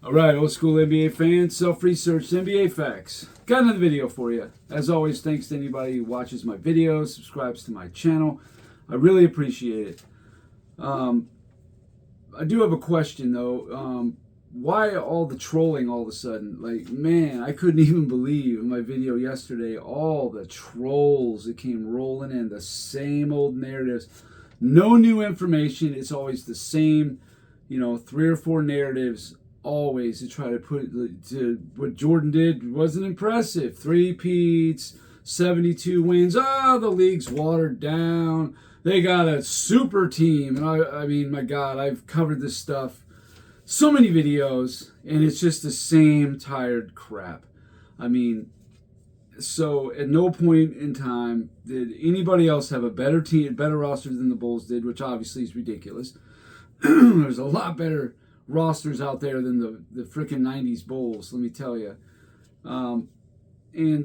All right, old school NBA fans, self-researched NBA facts. Got another video for you. As always, thanks to anybody who watches my videos, subscribes to my channel. I really appreciate it. I do have a question though. Why all the trolling all of a sudden? Like, man, I couldn't even believe in my video yesterday all the trolls that came rolling in, the same old narratives. No new information. It's always the same, 3 or 4 narratives. Always to try to put to what Jordan did wasn't impressive. 3-peats, 72 wins. The league's watered down. They got a super team. And I mean, my God, I've covered this stuff so many videos, and it's just the same tired crap. I mean, so at no point in time did anybody else have a better team, better roster than the Bulls did, which obviously is ridiculous. There's a lot better rosters out there than the freaking 90s Bulls, let me tell you. And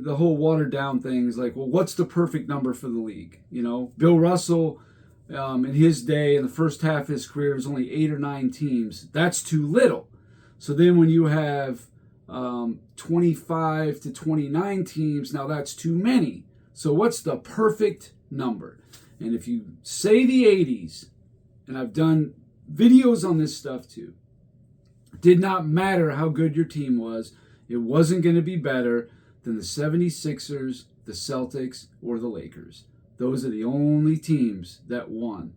the whole watered down thing is like, well, what's the perfect number for the league? Bill Russell, in his day, in the first half of his career, was only 8 or 9 teams. That's too little. So then when you have 25 to 29 teams, now that's too many. So what's the perfect number? And if you say the 80s, and I've done videos on this stuff too, did not matter how good your team was. It wasn't going to be better than the 76ers, the Celtics, or the Lakers. Those are the only teams that won.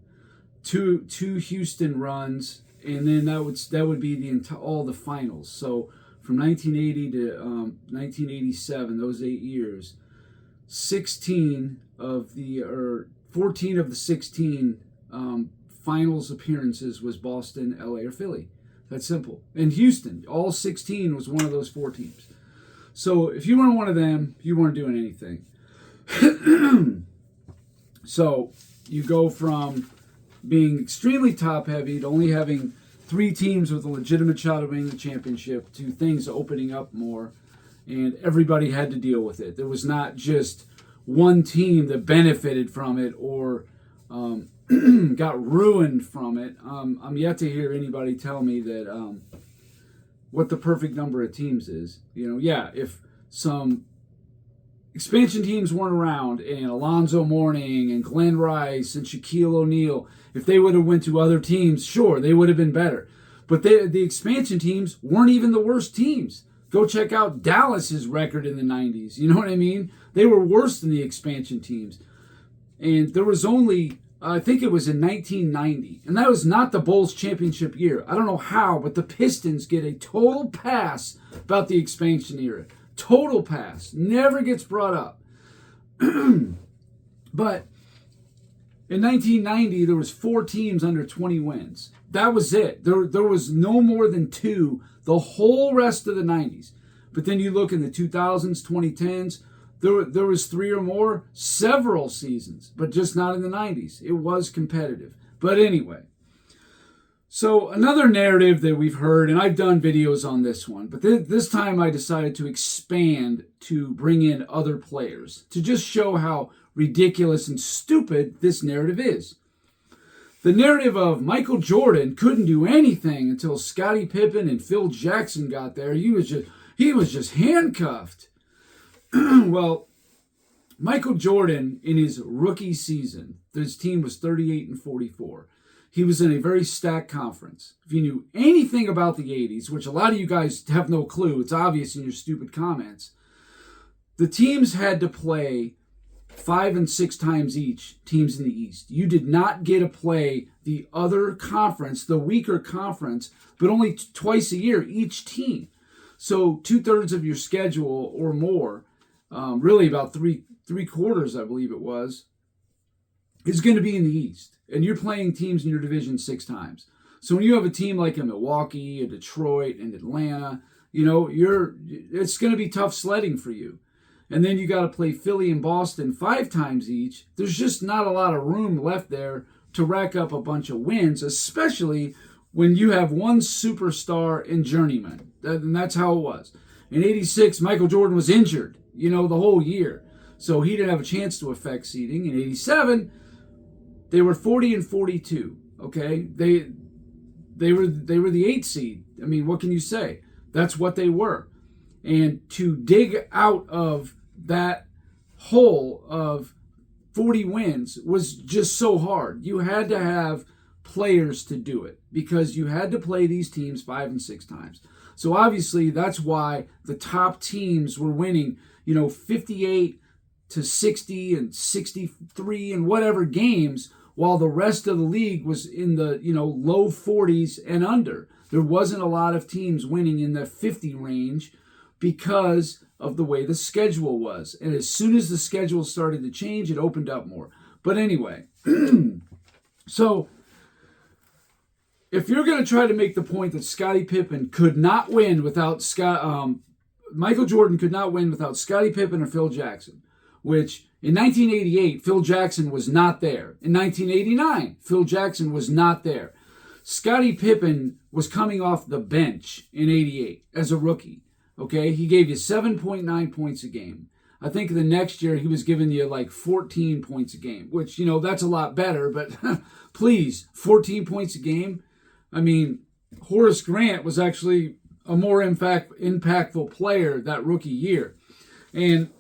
Two Houston runs, and then that would be all the finals. So from 1980 to 1987, those 8 years, 14 of the 16 finals appearances was Boston, LA, or Philly. That's simple. And Houston, all 16 was one of those 4 teams. So if you weren't one of them, you weren't doing anything. So you go from being extremely top-heavy to only having 3 teams with a legitimate shot of winning the championship to things opening up more, and everybody had to deal with it. There was not just one team that benefited from it or got ruined from it. I'm yet to hear anybody tell me that what the perfect number of teams is. If some expansion teams weren't around, and Alonzo Mourning and Glenn Rice and Shaquille O'Neal, if they would have went to other teams, sure, they would have been better. But the expansion teams weren't even the worst teams. Go check out Dallas's record in the 90s. You know what I mean? They were worse than the expansion teams. And there was only, I think it was in 1990, and that was not the Bulls championship year. I don't know how, but the Pistons get a total pass about the expansion era. Total pass. Never gets brought up. But in 1990, there was 4 teams under 20 wins. That was it. There was no more than 2 the whole rest of the 90s. But then you look in the 2000s, 2010s, there was 3 or more several seasons, but just not in the 90s. It was competitive. But anyway, so another narrative that we've heard, and I've done videos on this one, but this time I decided to expand to bring in other players to just show how ridiculous and stupid this narrative is. The narrative of Michael Jordan couldn't do anything until Scottie Pippen and Phil Jackson got there. He was just handcuffed. Well, Michael Jordan, in his rookie season, his team was 38-44. He was in a very stacked conference. If you knew anything about the 80s, which a lot of you guys have no clue, it's obvious in your stupid comments, the teams had to play 5 and 6 times each, teams in the East. You did not get to play the other conference, the weaker conference, but only twice a year, each team. So 2/3 of your schedule or more, really about three quarters, I believe it was, is going to be in the East. And you're playing teams in your division 6 times. So when you have a team like a Milwaukee, a Detroit, and Atlanta, it's going to be tough sledding for you. And then you got to play Philly and Boston 5 times each. There's just not a lot of room left there to rack up a bunch of wins, especially when you have one superstar and journeyman. And that's how it was. In 86, Michael Jordan was injured, the whole year. So he didn't have a chance to affect seeding. In 87, they were 40-42. Okay, they were the 8th seed. I mean, what can you say? That's what they were. And to dig out of that hole of 40 wins was just so hard. You had to have players to do it because you had to play these teams 5 and 6 times. So obviously that's why the top teams were winning, 58 to 60 and 63 and whatever games, while the rest of the league was in the, low 40s and under. There wasn't a lot of teams winning in the 50 range because of the way the schedule was. And as soon as the schedule started to change, it opened up more. But anyway, so if you're going to try to make the point that Scottie Pippen could not win without Michael Jordan could not win without Scottie Pippen or Phil Jackson, which in 1988, Phil Jackson was not there. In 1989, Phil Jackson was not there. Scottie Pippen was coming off the bench in 88 as a rookie. Okay, he gave you 7.9 points a game. I think the next year he was giving you like 14 points a game, which, that's a lot better, but please, 14 points a game? I mean, Horace Grant was actually a more impactful player that rookie year. And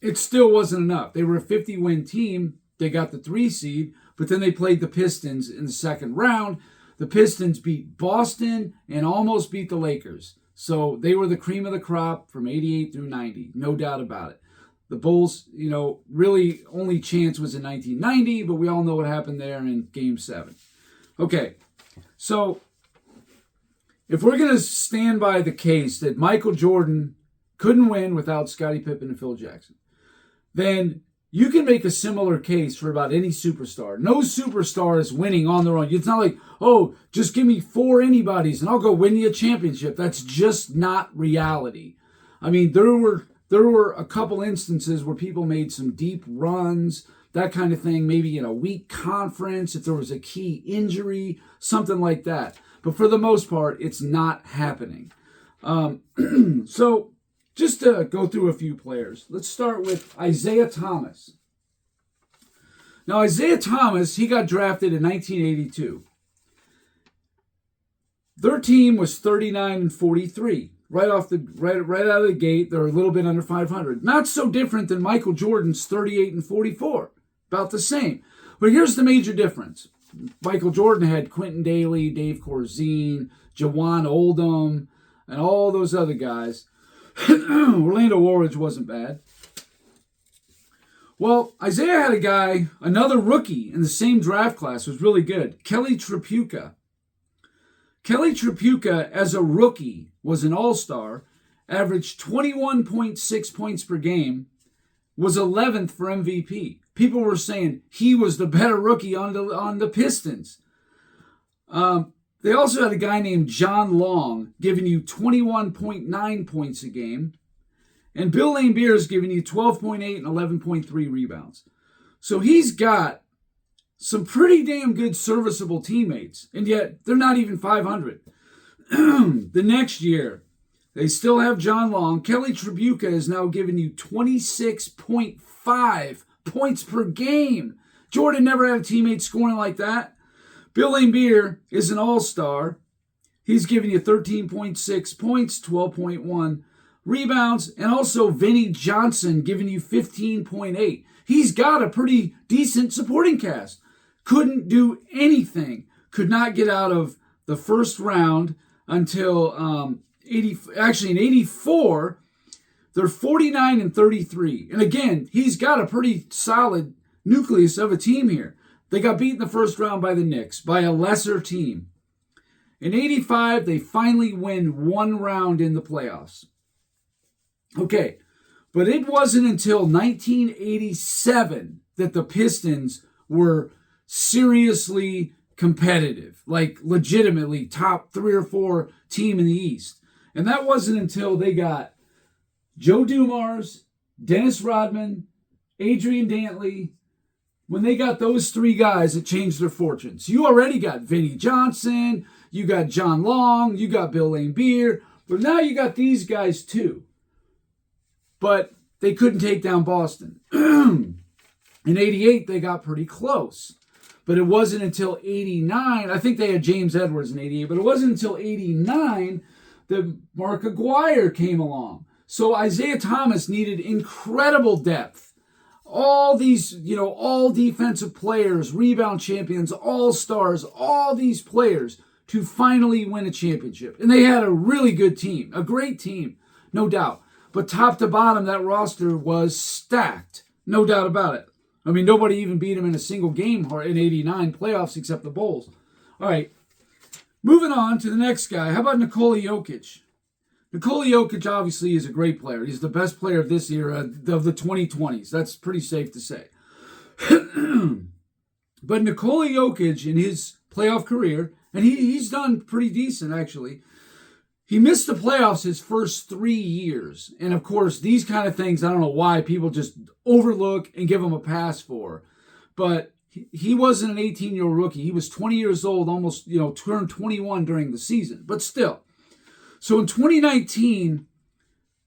it still wasn't enough. They were a 50-win team. They got the 3 seed, but then they played the Pistons in the second round. The Pistons beat Boston and almost beat the Lakers. So they were the cream of the crop from 88 through 90, no doubt about it. The Bulls, really only chance was in 1990, but we all know what happened there in Game 7. Okay, so if we're going to stand by the case that Michael Jordan couldn't win without Scottie Pippen and Phil Jackson, then you can make a similar case for about any superstar. No superstar is winning on their own. It's not like, just give me 4 anybody's and I'll go win you a championship. That's just not reality. I mean, there were a couple instances where people made some deep runs, that kind of thing, maybe in a weak conference, if there was a key injury, something like that. But for the most part, it's not happening. So just to go through a few players, let's start with Isaiah Thomas. Now, Isaiah Thomas, he got drafted in 1982. Their team was 39 and 43. Right out of the gate, they're a little bit under 500. Not so different than Michael Jordan's 38 and 44. About the same. But here's the major difference. Michael Jordan had Quentin Daly, Dave Corzine, Jawan Oldham, and all those other guys. Orlando Woolridge wasn't bad. Well, Isaiah had a guy, another rookie in the same draft class, was really good. Kelly Tripucka. Kelly Tripucka, as a rookie, was an all-star, averaged 21.6 points per game, was 11th for MVP. People were saying he was the better rookie on the Pistons. They also had a guy named John Long giving you 21.9 points a game. And Bill Laimbeer is giving you 12.8 and 11.3 rebounds. So he's got some pretty damn good serviceable teammates. And yet they're not even 500. The next year, they still have John Long. Kelly Tripucka is now giving you 26.5 points per game. Jordan never had a teammate scoring like that. Bill Laimbeer is an all-star. He's giving you 13.6 points, 12.1 rebounds, and also Vinnie Johnson giving you 15.8. He's got a pretty decent supporting cast. Couldn't do anything. Could not get out of the first round until in 84, they're 49 and 33. And again, he's got a pretty solid nucleus of a team here. They got beat in the first round by the Knicks, by a lesser team. In 85, they finally win one round in the playoffs. Okay, but it wasn't until 1987 that the Pistons were seriously competitive, like legitimately top 3 or 4 team in the East. And that wasn't until they got Joe Dumars, Dennis Rodman, Adrian Dantley. When they got those 3 guys, it changed their fortunes. You already got Vinnie Johnson, you got John Long, you got Bill Laimbeer, but now you got these guys too. But they couldn't take down Boston. In 88, they got pretty close. But it wasn't until 89, I think they had James Edwards in 88, but it wasn't until 89 that Mark Aguirre came along. So Isaiah Thomas needed incredible depth. All these, all defensive players, rebound champions, all-stars, all these players to finally win a championship. And they had a really good team, a great team, no doubt. But top to bottom, that roster was stacked, no doubt about it. I mean, nobody even beat them in a single game in '89 playoffs except the Bulls. All right, moving on to the next guy. How about Nikola Jokic? Nikola Jokic obviously is a great player. He's the best player of this era, of the 2020s. That's pretty safe to say. But Nikola Jokic in his playoff career, and he's done pretty decent actually, he missed the playoffs his first 3 years. And of course, these kind of things, I don't know why people just overlook and give him a pass for. But he wasn't an 18-year-old rookie. He was 20 years old, almost, turned 21 during the season. But still. So in 2019,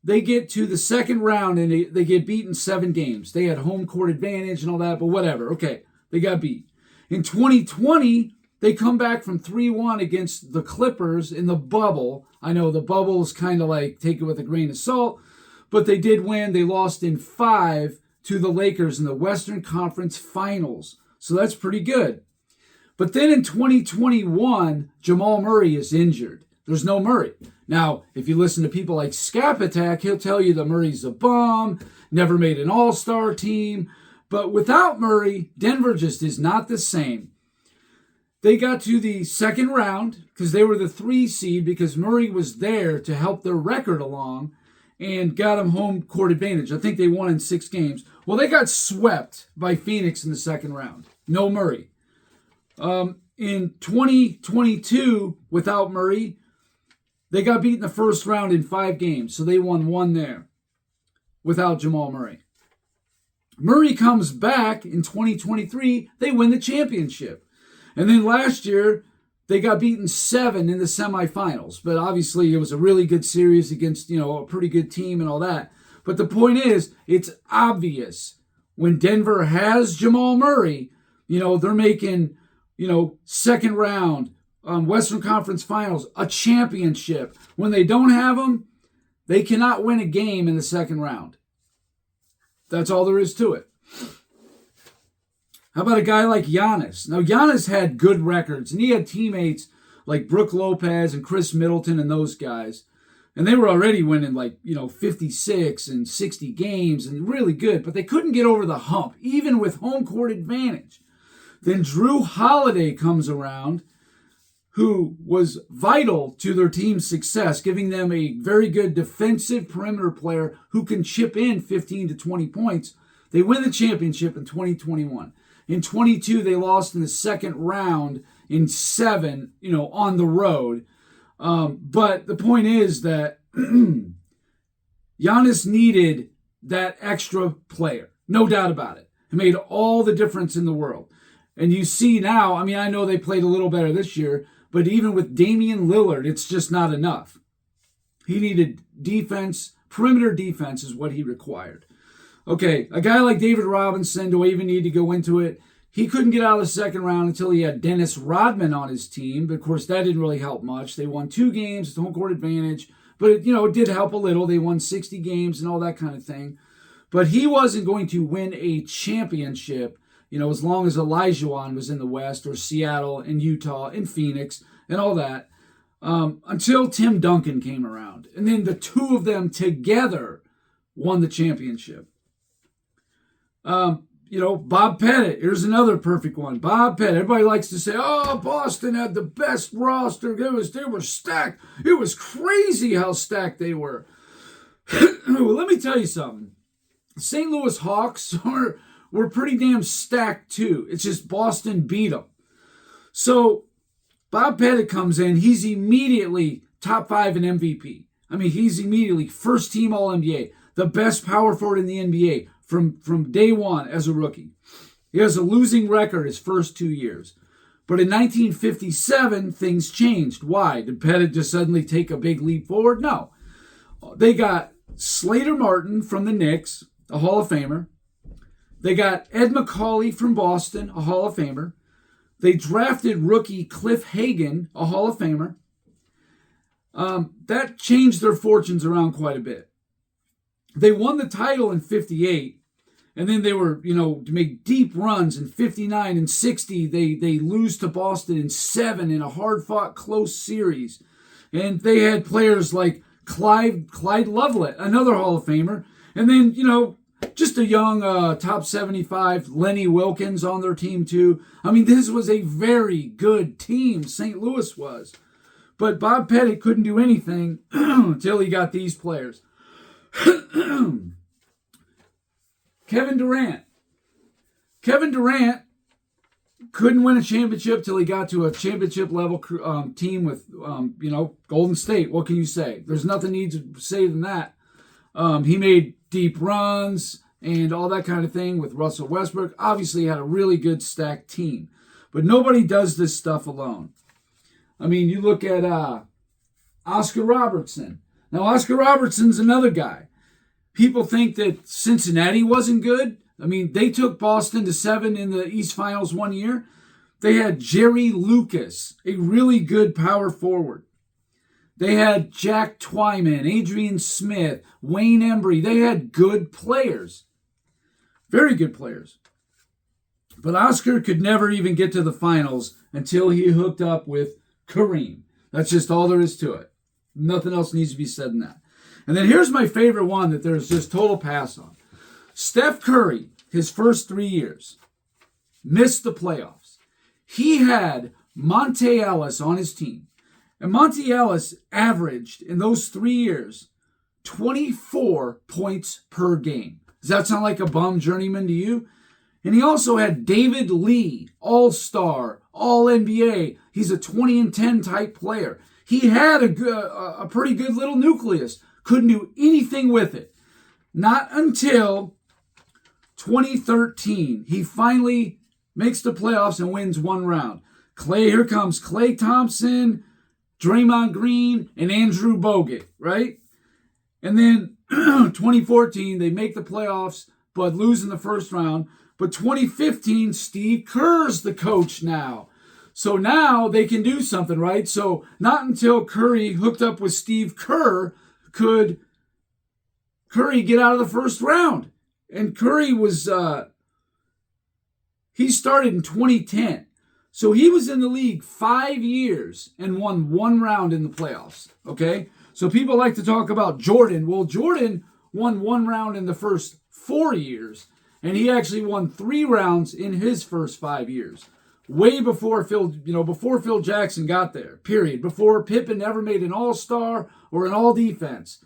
they get to the second round and they get beat in 7 games. They had home court advantage and all that, but whatever. Okay, they got beat. In 2020, they come back from 3-1 against the Clippers in the bubble. I know the bubble is kind of like, take it with a grain of salt, but they did win. They lost in 5 to the Lakers in the Western Conference Finals. So that's pretty good. But then in 2021, Jamal Murray is injured. There's no Murray. Now, if you listen to people like Scap Attack, he'll tell you that Murray's a bum, never made an all-star team. But without Murray, Denver just is not the same. They got to the second round because they were the 3 seed because Murray was there to help their record along and got them home court advantage. I think they won in 6 games. Well, they got swept by Phoenix in the second round. No Murray. In 2022, without Murray, they got beat in the first round in 5 games. So they won 1 there without Jamal Murray. Murray comes back in 2023. They win the championship. And then last year, they got beaten 7 in the semifinals. But obviously, it was a really good series against, a pretty good team and all that. But the point is, it's obvious when Denver has Jamal Murray, they're making, second round, Western Conference Finals, a championship. When they don't have him, they cannot win a game in the second round. That's all there is to it. How about a guy like Giannis? Now, Giannis had good records, and he had teammates like Brook Lopez and Chris Middleton and those guys. And they were already winning 56 and 60 games and really good, but they couldn't get over the hump, even with home court advantage. Then Drew Holiday comes around, who was vital to their team's success, giving them a very good defensive perimeter player who can chip in 15 to 20 points. They win the championship in 2021. In 22, they lost in the second round in 7, on the road. But the point is that Giannis needed that extra player. No doubt about it. It made all the difference in the world. And you see now, I know they played a little better this year, but even with Damian Lillard, it's just not enough. He needed defense. Perimeter defense is what he required. Okay, a guy like David Robinson, do I even need to go into it? He couldn't get out of the second round until he had Dennis Rodman on his team. But of course, that didn't really help much. They won 2 games, home court advantage. But, it did help a little. They won 60 games and all that kind of thing. But he wasn't going to win a championship, as long as Olajuwon was in the West, or Seattle and Utah and Phoenix and all that, until Tim Duncan came around. And then the 2 of them together won the championship. Bob Pettit, here's another perfect one. Bob Pettit, everybody likes to say, Boston had the best roster. They were stacked. It was crazy how stacked they were. Well, let me tell you something. St. Louis Hawks were pretty damn stacked too. It's just Boston beat them. So Bob Pettit comes in. He's immediately top 5 in MVP. He's immediately first team All-NBA, the best power forward in the NBA. From day one as a rookie. He has a losing record his first 2 years. But in 1957, things changed. Why? Did Pettit just suddenly take a big leap forward? No. They got Slater Martin from the Knicks, a Hall of Famer. They got Ed McCauley from Boston, a Hall of Famer. They drafted rookie Cliff Hagan, a Hall of Famer. That changed their fortunes around quite a bit. They won the title in 58, and then they were, to make deep runs in 59 and 60. They lose to Boston in 7 in a hard-fought, close series. And they had players like Clyde Lovelet, another Hall of Famer. And then, just a young top 75 Lenny Wilkins on their team too. I mean, this was a very good team, St. Louis was. But Bob Pettit couldn't do anything until he got these players. Kevin Durant. Kevin Durant couldn't win a championship till he got to a championship level team with, Golden State. What can you say? There's nothing need to say than that. He made deep runs and all that kind of thing with Russell Westbrook. Obviously, he had a really good stacked team. But nobody does this stuff alone. I mean, you look at Oscar Robertson. Now, Oscar Robertson's another guy. People think that Cincinnati wasn't good. I mean, they took Boston to 7 in the East Finals one year. They had Jerry Lucas, a really good power forward. They had Jack Twyman, Adrian Smith, Wayne Embry. They had good players. Very good players. But Oscar could never even get to the finals until he hooked up with Kareem. That's just all there is to it. Nothing else needs to be said in that. And then here's my favorite one that there's just total pass on. Steph Curry, his first 3 years, missed the playoffs. He had Monte Ellis on his team. And Monte Ellis averaged, in those 3 years, 24 points per game. Does that sound like a bum journeyman to you? And he also had David Lee, all-star, all-NBA. He's a 20-10 type player. He had a pretty good little nucleus. Couldn't do anything with it. Not until 2013. He finally makes the playoffs and wins one round. Here comes Klay Thompson, Draymond Green, and Andrew Bogut, right? And then 2014, they make the playoffs, but lose in the first round. But 2015, Steve Kerr's the coach now. So now they can do something, right? So not until Curry hooked up with Steve Kerr could Curry get out of the first round. And Curry was, he started in 2010. So he was in the league 5 years and won one round in the playoffs, okay? So people like to talk about Jordan. Well, Jordan won one round in the first 4 years, and he actually won 3 rounds in his first 5 years. Way before Phil Jackson got there, period. Before Pippen ever made an all-star or an all-defense.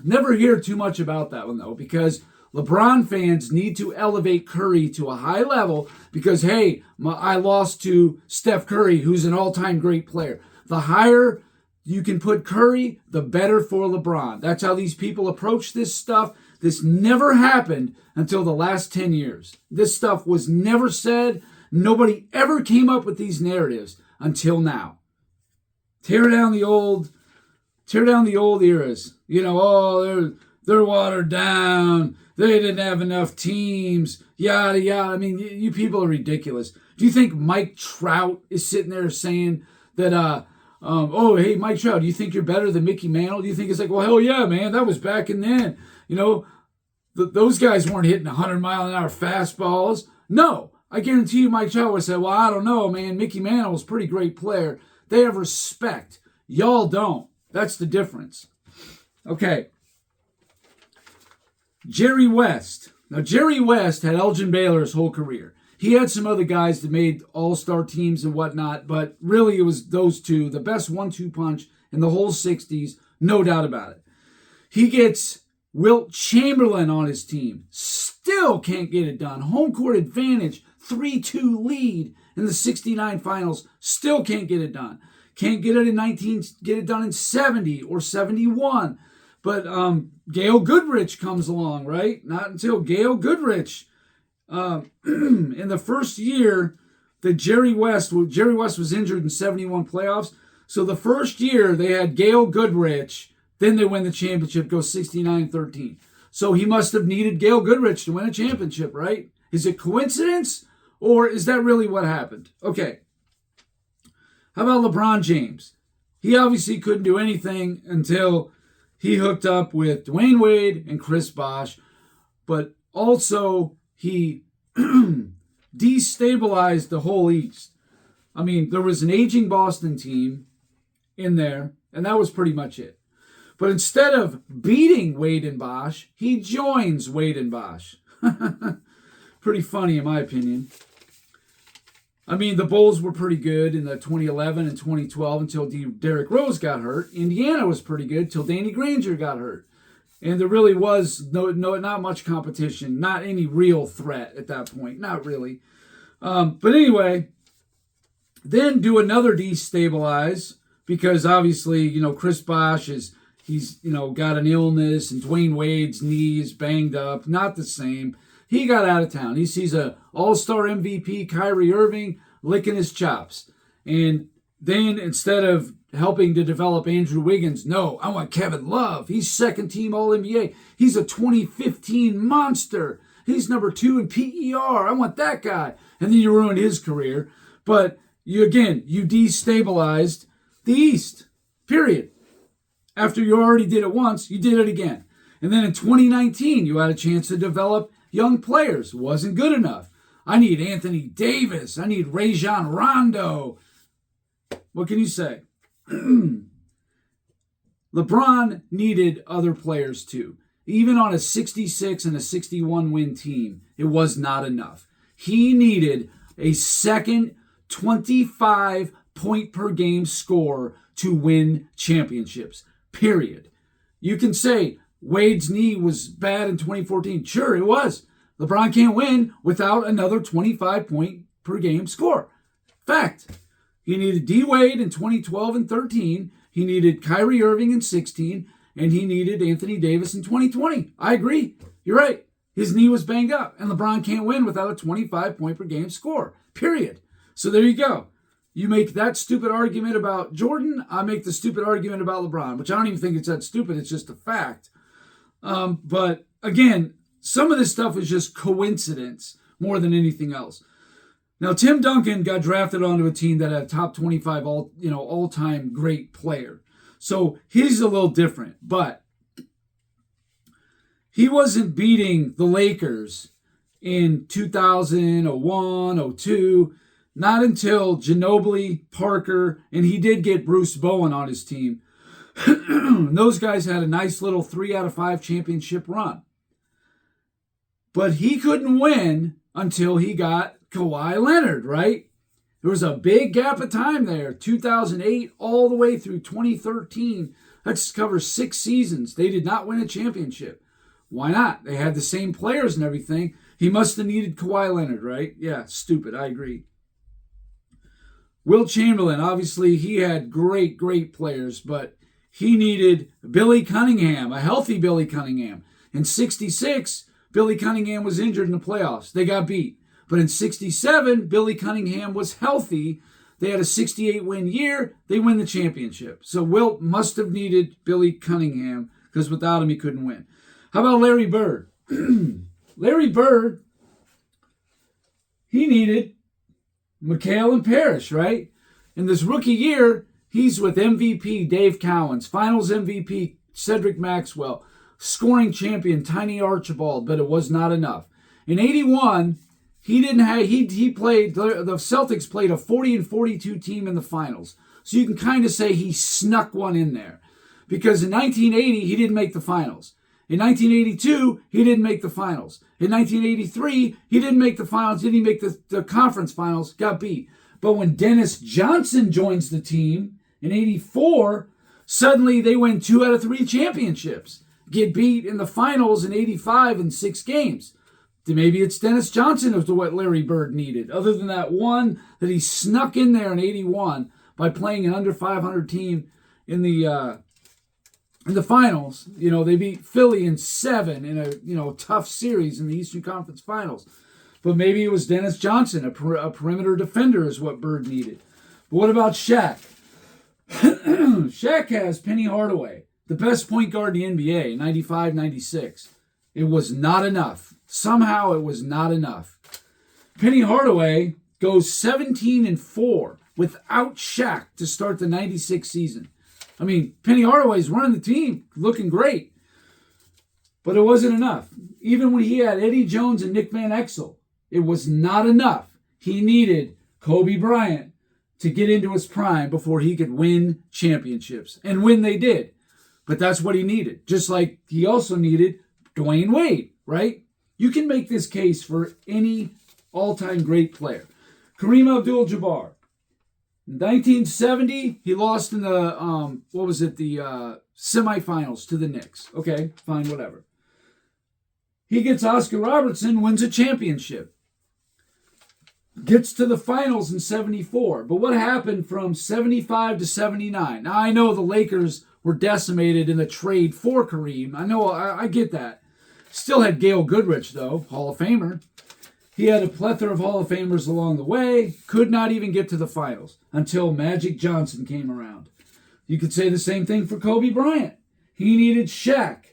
Never hear too much about that one, though, because LeBron fans need to elevate Curry to a high level because, hey, I lost to Steph Curry, who's an all-time great player. The higher you can put Curry, the better for LeBron. That's how these people approach this stuff. This never happened until the last 10 years. This stuff was never said. Nobody ever came up with these narratives until now. Tear down the old eras. They're watered down. They didn't have enough teams. Yada, yada. I mean, you people are ridiculous. Do you think Mike Trout is sitting there saying that, hey, Mike Trout, do you think you're better than Mickey Mantle? Do you think it's like, well, hell yeah, man, that was back in then. Those guys weren't hitting 100-mile-an-hour fastballs. No, I guarantee you Mike Trout would say, well, I don't know, man. Mickey Mantle was a pretty great player. They have respect. Y'all don't. That's the difference. Okay. Jerry West. Now, Jerry West had Elgin Baylor his whole career. He had some other guys that made all-star teams and whatnot, but really it was those two, the best 1-2 punch in the whole 60s, no doubt about it. He gets Wilt Chamberlain on his team. Still can't get it done. Home court advantage, 3-2 lead in the 69 finals. Still can't get it done. Can't get it done in 70 or 71. But Gail Goodrich comes along, right? Not until Gail Goodrich in the first year that Jerry West was injured in 71 playoffs. So the first year they had Gail Goodrich. Then they win the championship, go 69-13. So he must have needed Gail Goodrich to win a championship, right? Is it coincidence, or is that really what happened? Okay. How about LeBron James? he obviously couldn't do anything until he hooked up with Dwayne Wade and Chris Bosh, but also he destabilized the whole East. I mean, there was an aging Boston team in there, and that was pretty much it. But instead of beating Wade and Bosh, he joins Wade and Bosh. Pretty funny, in my opinion. I mean, the Bulls were pretty good in the 2011 and 2012 until Derrick Rose got hurt. Indiana was pretty good until Danny Granger got hurt. And there really was not much competition, not any real threat at that point. Not really. But anyway, then do another destabilize because obviously, Chris Bosh he's got an illness and Dwayne Wade's knee is banged up. Not the same. He got out of town. He sees a all-star MVP, Kyrie Irving, licking his chops. And then instead of helping to develop Andrew Wiggins, no, I want Kevin Love. He's second-team All-NBA. He's a 2015 monster. He's number 2 in PER. I want that guy. And then you ruined his career. But you destabilized the East, period. After you already did it once, you did it again. And then in 2019, you had a chance to develop young players. Wasn't good enough. I need Anthony Davis. I need Rajon Rondo. What can you say? LeBron needed other players too. Even on a 66 and a 61 win team, it was not enough. He needed a second 25 point per game scorer to win championships. Period. You can say Wade's knee was bad in 2014. Sure, it was. LeBron can't win without another 25 point per game score. Fact. He needed D. Wade in 2012 and 13. He needed Kyrie Irving in 16. And he needed Anthony Davis in 2020. I agree. You're right. His knee was banged up. And LeBron can't win without a 25 point per game score. Period. So there you go. You make that stupid argument about Jordan. I make the stupid argument about LeBron, which I don't even think it's that stupid. It's just a fact. But again, some of this stuff is just coincidence more than anything else. Now, Tim Duncan got drafted onto a team that had a top 25 all-time great player. So he's a little different, but he wasn't beating the Lakers in 2000, 01, 02, not until Ginobili, Parker, and he did get Bruce Bowen on his team. Those guys had a nice little 3 out of 5 championship run. But he couldn't win until he got Kawhi Leonard, right? There was a big gap of time there, 2008 all the way through 2013. That just covers 6 seasons. They did not win a championship. Why not? They had the same players and everything. He must have needed Kawhi Leonard, right? Yeah, stupid. I agree. Wilt Chamberlain, obviously, he had great players, but he needed Billy Cunningham, a healthy Billy Cunningham. In 66, Billy Cunningham was injured in the playoffs. They got beat. But in 67, Billy Cunningham was healthy. They had a 68-win year. They win the championship. So Wilt must have needed Billy Cunningham because without him, he couldn't win. How about Larry Bird? Larry Bird, he needed McHale and Parrish, right? In this rookie year, he's with MVP Dave Cowens, Finals MVP Cedric Maxwell, scoring champion Tiny Archibald, but it was not enough. In 81, he played, the Celtics played a 40-42 team in the finals. So you can kind of say he snuck one in there. Because in 1980, he didn't make the finals. In 1982, he didn't make the finals. In 1983, he didn't make the finals, didn't make the conference finals, got beat. But when Dennis Johnson joins the team in 84, suddenly they win 2 out of 3 championships. Get beat in the finals in 85 in 6 games. Maybe it's Dennis Johnson as to what Larry Bird needed, other than that one that he snuck in there in 81 by playing an under 500 team in the finals. They beat Philly in 7 in a tough series in the Eastern Conference Finals. But maybe it was Dennis Johnson, a perimeter defender is what Bird needed. But what about Shaq? Shaq has Penny Hardaway, the best point guard in the NBA, 95, 96. It was not enough. Somehow it was not enough. Penny Hardaway goes 17-4 without Shaq to start the 96 season. I mean, Penny Hardaway's running the team, looking great. But it wasn't enough. Even when he had Eddie Jones and Nick Van Exel, it was not enough. He needed Kobe Bryant to get into his prime before he could win championships. And win they did. But that's what he needed. Just like he also needed Dwayne Wade, right? You can make this case for any all-time great player. Kareem Abdul-Jabbar. In 1970, he lost in the, the semifinals to the Knicks. Okay, fine, whatever. He gets Oscar Robertson, wins a championship. Gets to the finals in 74. But what happened from 75 to 79? Now, I know the Lakers were decimated in the trade for Kareem. I get that. Still had Gail Goodrich, though, Hall of Famer. He had a plethora of Hall of Famers along the way. Could not even get to the finals until Magic Johnson came around. You could say the same thing for Kobe Bryant. He needed Shaq.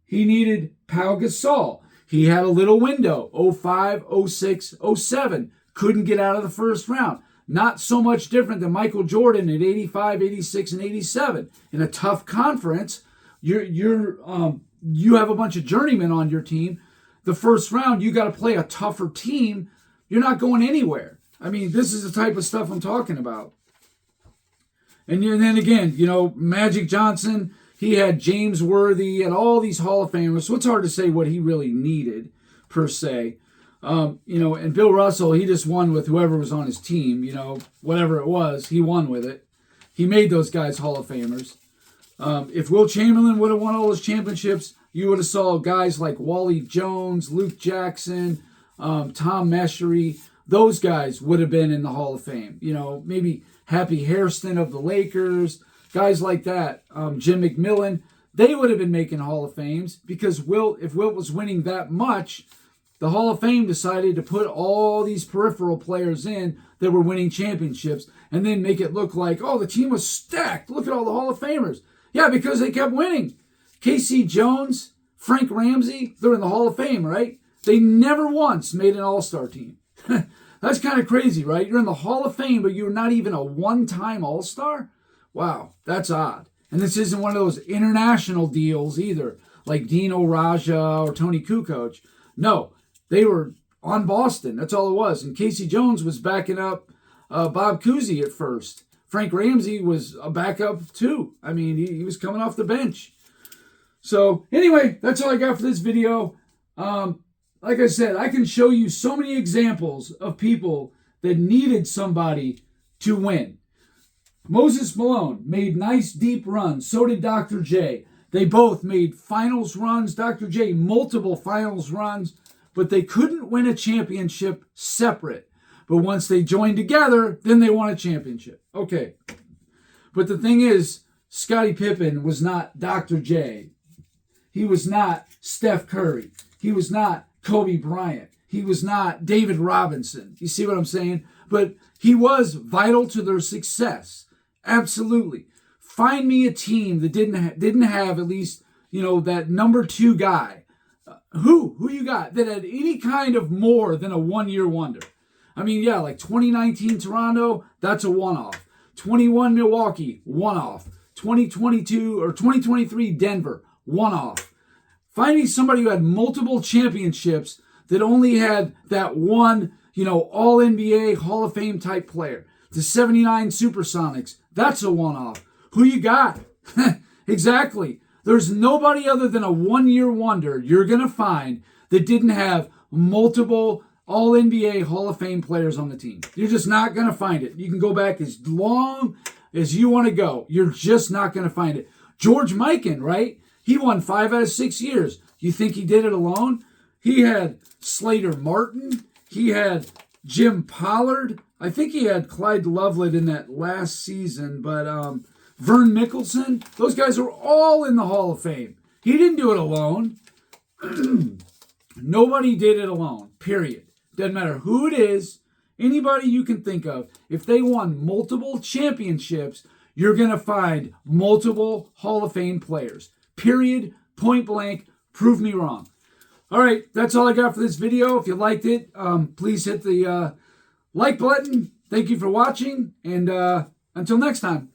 He needed Pau Gasol. He had a little window, 05, 06, 07. Couldn't get out of the first round. Not so much different than Michael Jordan at 85, 86, and 87. In a tough conference, you have a bunch of journeymen on your team. The first round, you got to play a tougher team. You're not going anywhere. I mean, this is the type of stuff I'm talking about. And then again, Magic Johnson, he had James Worthy and all these Hall of Famers. So it's hard to say what he really needed, per se. And Bill Russell, he just won with whoever was on his team. Whatever it was, he won with it. He made those guys Hall of Famers. If Will Chamberlain would have won all those championships, you would have saw guys like Wally Jones, Luke Jackson, Tom Meschery. Those guys would have been in the Hall of Fame. Maybe Happy Hairston of the Lakers, guys like that. Jim McMillan, they would have been making Hall of Fames because if Wilt was winning that much, the Hall of Fame decided to put all these peripheral players in that were winning championships and then make it look like, oh, the team was stacked. Look at all the Hall of Famers. Yeah, because they kept winning. K.C. Jones, Frank Ramsey, they're in the Hall of Fame, right? They never once made an all-star team. That's kind of crazy, right? You're in the Hall of Fame, but you're not even a one-time all-star? Wow, that's odd. And this isn't one of those international deals either, like Dino Raja or Tony Kukoc. No, they were on Boston. That's all it was. And K.C. Jones was backing up Bob Cousy at first. Frank Ramsey was a backup too. I mean, he was coming off the bench. So anyway, that's all I got for this video. Like I said, I can show you so many examples of people that needed somebody to win. Moses Malone made nice deep runs. So did Dr. J. They both made finals runs. Dr. J, multiple finals runs, but they couldn't win a championship separate. But once they joined together, then they won a championship. Okay. But the thing is, Scottie Pippen was not Dr. J. He was not Steph Curry. He was not Kobe Bryant. He was not David Robinson. You see what I'm saying? But he was vital to their success. Absolutely. Find me a team that didn't have at least, that number two guy. Who you got that had any kind of more than a one-year wonder? I mean, yeah, like 2019 Toronto, that's a one-off. 21 Milwaukee, one-off. 2022 or 2023 Denver, one-off. Finding somebody who had multiple championships that only had that one, all-NBA Hall of Fame type player. The 79 Supersonics, that's a one-off. Who you got? Exactly. There's nobody other than a one-year wonder you're going to find that didn't have multiple all-NBA Hall of Fame players on the team. You're just not going to find it. You can go back as long as you want to go. You're just not going to find it. George Mikan, right? He won 5 out of 6 years. You think he did it alone? He had Slater Martin. He had Jim Pollard. I think he had Clyde Loveland in that last season, but Vern Mickelson. Those guys are all in the Hall of Fame. He didn't do it alone. Nobody did it alone, period. Doesn't matter who it is, anybody you can think of. If they won multiple championships, you're going to find multiple Hall of Fame players. Period, point blank, prove me wrong. All right, that's all I got for this video. If you liked it, please hit the like button. Thank you for watching, and until next time.